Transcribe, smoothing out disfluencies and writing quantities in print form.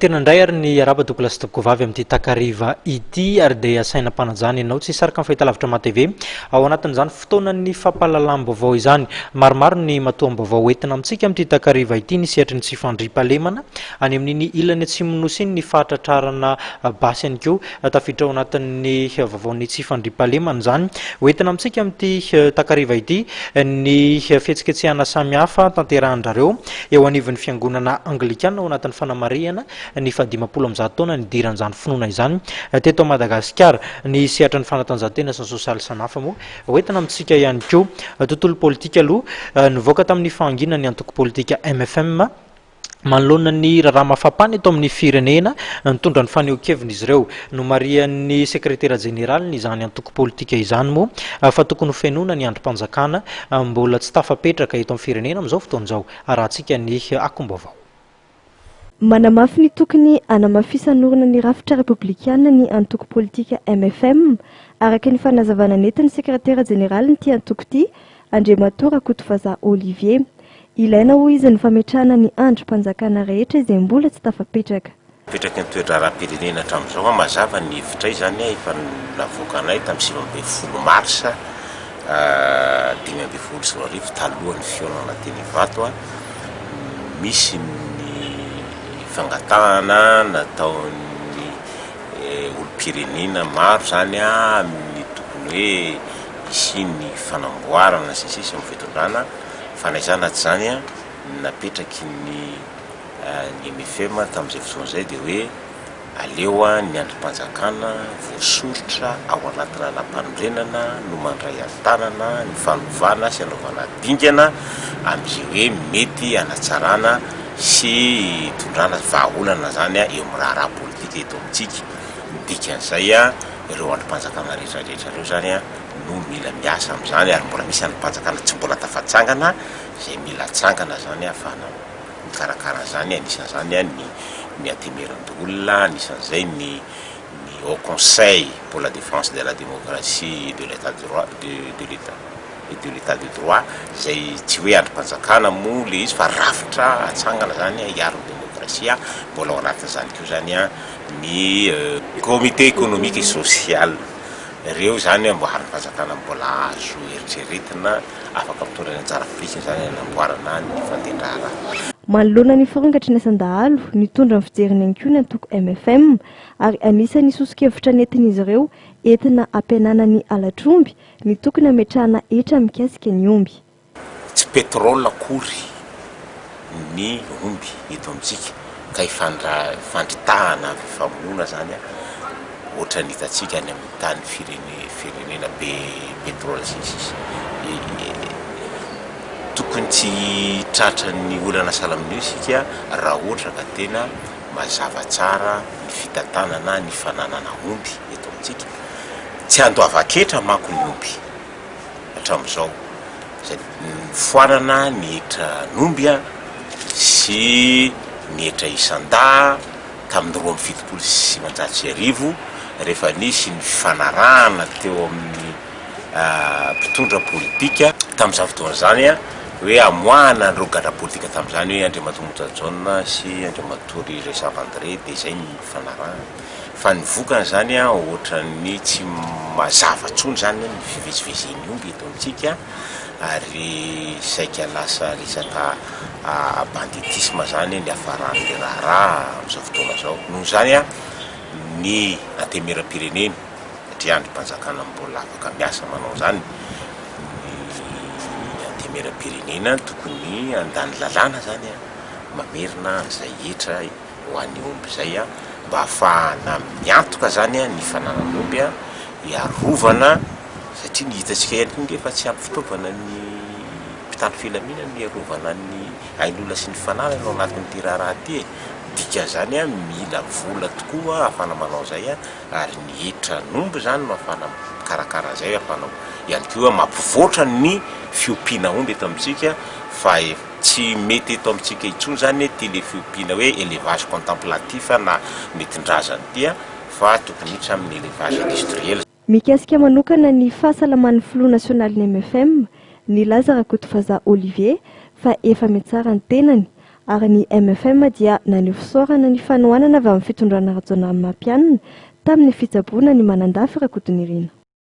Tena ndray ary ny araba Douglas Tokovavy amin'ity takariva ity ary dia asaina mpanajany ianao tsy saraka amin'ny fahitalavitra matv ao anatin'izany fotoanan'ny fampahalalam-baovao izany. Maromaro ny matoam-baovao entina amintsika amin'ity takariva ity ny sehatry ny tsy fandriam-pahalemana any amin'iny ilany Atsimonosy iny ny fahatratrarana basy ihany koa tafiditra ao anatin'ny vaovaon'ny tsy fandriam-pahalemana izany entina amintsika amin'ity takariva ity ny fihetsiketsehana samihafa tanterahan-drareo eo anivon'ny fiangonana Anglikana ao anatin'ny fanamariana ny fahadimapolo amby zato taona ny diran'izany finoana izany teto Madagasikara. Ny sehatry ny fanatanjahantena sy ny sosialy samihafa moa hoentina amintsika ihany koa tontolo politika aloha nivoaka tamin'ny fahanginana ny antoko politika MFM manoloana ny raharaha mafapany eto amin'ny firenena nitondra ny fanehoan-keviny izy ireo no marian'ny sekretera jeneraly ny izany antoko politika izany moa fa tokony fenona ny androm-panjakana mbola tsy tafapetraka eto amin'ny firenena amin'izao fotoan'izao arahantsika ny akom-baovao. Manamafy ny tokony anamafisanorana ny rafitra republikana ny antoko politika MFM araka ny fanazavana netiny sekretera jeneraly ny ty antoko ity Andriamato Rakotovaza Olivier. Ilaina ho izy ny fametrahana ny androm-panjakana rehetra izay mbola tsy tafapetraka. Petraka ny toetra raha-pirenena hatramin'izao mazava ny hevitra izany efa navoaka anay tamin'ny 20 marsa 2024 talohan'ny fihaonana teny Ivato misy fangatahana nataon'ny olo-pirenena maro zany amin'ny tokony hoe isy ny fanamboarana sy sisa amin'ny fitondrana fanaizana tsy zany napetraky ny MFM tamin'izay fotoana izay dia hoe aleo ny androm-panjakana voasorotra ao anatina lam-panorenana no mandray an-tanana ny fanovana sy anaovana dingana amin'izay hoe mety hanatsarana sy tondrana vahaolana zany eo amin'ny raharaha politika eto amintsika. Dikan'izay ireo androm-panjakana rehetrarehetra ireo zany no mila miasa amin'izany ary mbola misy androm-panjakana tsy mbola tafatsangana izay mila tsangana zany ahafahana mikarakara zany anisan'izany ny atemeran-dolona anisan'izay ny Haut Conseil pour la défense de la démocratie de l'état de droit de l'état de droit zay tsy hoe androm-panjakana moa le izy fa rafitra atsangana zany hiaro demokrasia mbola ao anatin'izany koa zany ny comité économique et social ireo zany amboarin-panjakana mbola azo eritreretina afaka mitondra ny anjara fisika zany anamboarana ny fantendrahana. Manoloana ny farangatry ny asandahalo nitondra ny fijeriny ihany koa ny antoko MFM ary anisany sosokevitra nentin'izy ireo entina ampihenana ny alatromby ny tokony ametrahana etra mikasika ny omby. Tsy petrôla akory ny omby eto amintsika ka ifandritahana famonoana zany ohatra ny hitatsika any amin'ny tany firenena be petrôla sisy tokony tsy tratra ny olana salamin'io isika raha ohatra ka tena mazava tsara ny fitantanana ny fananana omby eto amintsika tsy andoava-ketra manko ny omby hatramin'izao zay foanana ny hetra n'omby sy ny hetra isan-dà tamin'ny 2025 rehefa nisy ny fanarahana teo amin'ny mpitondra politika tamin'izany fotoana zany hoe amoahana nyreo gadra politika tamin'izany hoe Andriamato Mojajon sy Andriamato Ry dia zay ny fanarahana fa nivokana zany ohatra ny tsy mazava tsony zany ny fivezivezeny omby eto amintsika ary saika lasa resaka banditisme zany ny afaran'le raharaha amin'izao fotoana zao noho zany ny antemeram-pirenena satria androm-panjakana mbola afaka miasa manao zany ny antemeram-pirenena tokony andany lalàna zany mamerina zay etra ho an'ny omby zay mba ahafahana miantoka zany ny fananan'omby iarovana satria ny hitatsika ihany koa ngefa tsy ampy fitaovana ny mpitandro filamina ny iarovana ny ain'olona sy ny fananana ao anatin'ity raharaha ty dika zany mila vola tokoa ahafana manao zay ary ny hetra n'omby zany no ahafana karakara zay ahafana ihany koa mampivoatra ny fiompiana omby eto amintsika fa tsy mety eto amintsika intsony zany ty le fiompiana hoe élevage contemplatif na metindrazany ty fa tokony hitra amin'ny élevage industriel. Mikasika manokana ny fahasalaman'ny filoha nasionaly ny MFM ny Lazara Rakotovaza Olivier fa efa metsara ny tenany ary ny MFM dia naneho fisaorana ny fanohanana avy amin'ny fitondrana ratsonamy mampianina tamin'ny fitsaboana ny manandafy Rakotonirina.